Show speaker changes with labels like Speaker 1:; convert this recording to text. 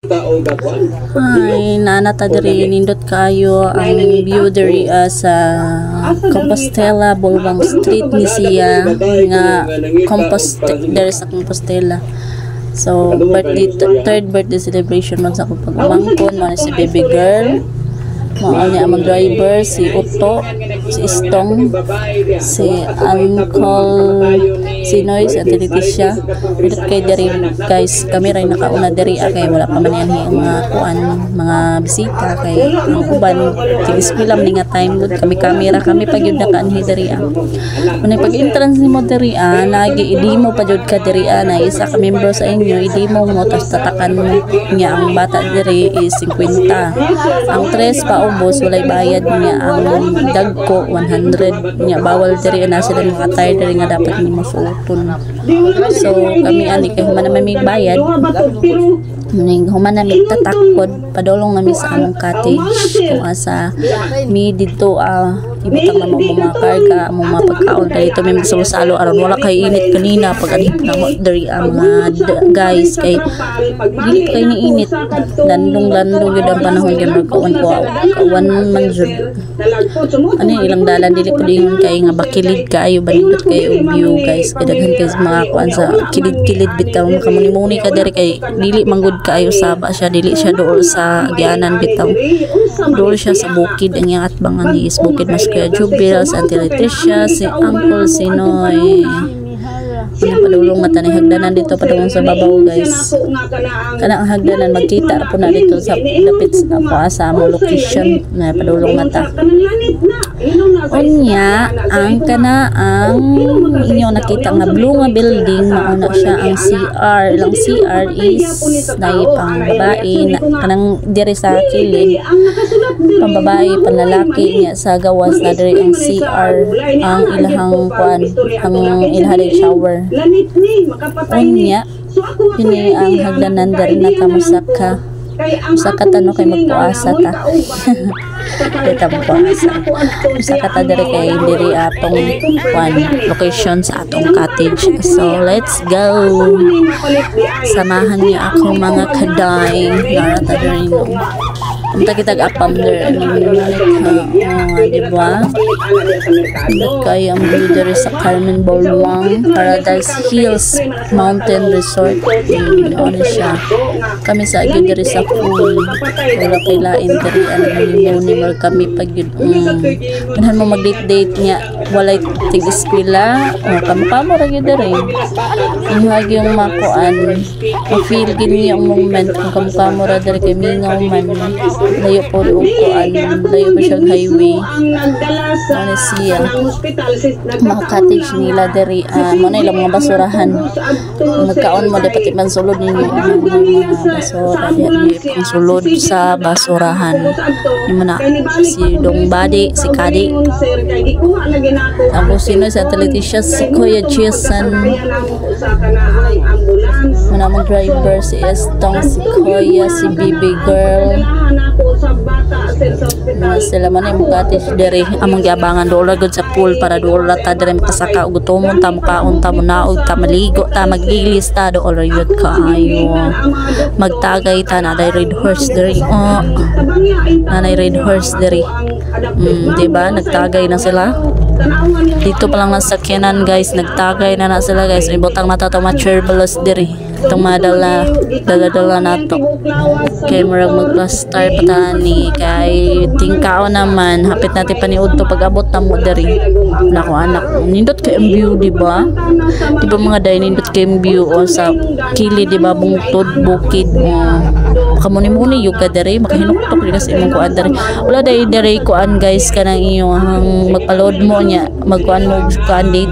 Speaker 1: Ay, naanata diri nindot kayo ang view diri sa Compostela, Bolbang Street ni siya nga diri sa Compostela. So, third birthday celebration man sa akong pag-umangkon, man si baby girl. Mao niya ang driver, si Otto, si Istong, si Uncle, si Noy, si Ate Leticia. Dito kay diri guys, kami rin nakauna diri kay wala pa man yan mga kuan, mga bisita kay uban tig-eskwela ni nga time gud kami kamera kami pag yun nakaanhi diri Unay pag entrance nimo diri nagi idimo pa jud ka diri na isa ka member sa inyo idimo mo tas tatakan niya ang bata diri is 50. Ang 3 pa ubos walay bayad niya ang dagko 100 niya bawal diri na sila mga attire diri nga dapat nimo suoton. So kami ani kay man may bayad ning human na tatakod padulong nami sa among cottage kung asa mi dito ibutang na mo mga karga among mga pagkaon dito may magsalo-salo aron wala kay init kanina pag anip na mo diri ang mga guys kay dili kay ni init landong gid ang panahon kay magkaon ko kawan man jud ani ilang dalan dili pudingon kay nga bakilid kaayo banindot kay view guys kay daghan kay mga kuan sa kilid-kilid bitaw makamuni-muni ka diri kay dili manggod kaayo saba siya dili siya dool sa gianan bitaw dool siya sa bukid ang iyang atbangan is bukid mas Kuya Jubil, si Ate Leticia, si Uncle Sinoy. Ang padulong mata ni hagdanan dito padulong sa babaw guys. Kana ang hagdanan magkita po na dito sa dapit sa mo location na padulong mata. Unya ang kana ang inyo nakita nga blue nga building mauna siya ang CR. Ilang CR is nay pang babae kanang diri sa kilid. Pang babae panlalaki niya sa gawas na diri ang CR ang ilahang kuan ang ilahang shower. Unya kini ang hagdanan diri na kamusaka tano kay magpuasa ta kita magpuasa musaka ta diri kay diri atong one location sa atong cottage. So let's go, samahan niyo ako mga kaday narata diri no unta kita apam der diba kaya ang view diri sa Carmen Bolwang Paradise Hills Mountain Resort. Ano siya kami sa agad diri sa pool wala pailain diri ano kami pag yun kanhan mo mag-date niya walay tig-eskwela kamo ra gyud diri ang hagi yung makuan ma-feel gini yung moment kung kamo ra diri kay mingaw man layo po upuan layo pa siyang highway ano siya mga cottage nila diri muna ilang mga basurahan magkaon mo dapat man sulod ninyo mga basura di pang sulod sa basurahan yung na si Dong Badi si Kadi tapos sino sa Ate Leticia si Kuya Jason muna mong driver si Estong si Kuya si baby girl sila man yung cottage diri among giabangan doon gud sa pool para doon ta diri makasaka og gutomon ta mukaon ta munaog ta maligo ta magilis ta doon yun kaayo magtagay ta na red horse diri nanay red horse diri diba nagtagay na sila dito pa lang nasakyanan guys nagtagay na sila guys ibutang mata to maturbulos diri itong madala dala nato kay murag magplastar patani kay tingkao naman hapit natin paniud to pag abot na mo diri nako anak nindot kay ang view diba mga day nindot kay ang view sa kilid diba bungtod bukid kamuni-muni yung ka diri makahinuktok diri kasi imong kuan diri wala diri kuan guys kanang iyong magpaload mo nya magkuan mo kuan date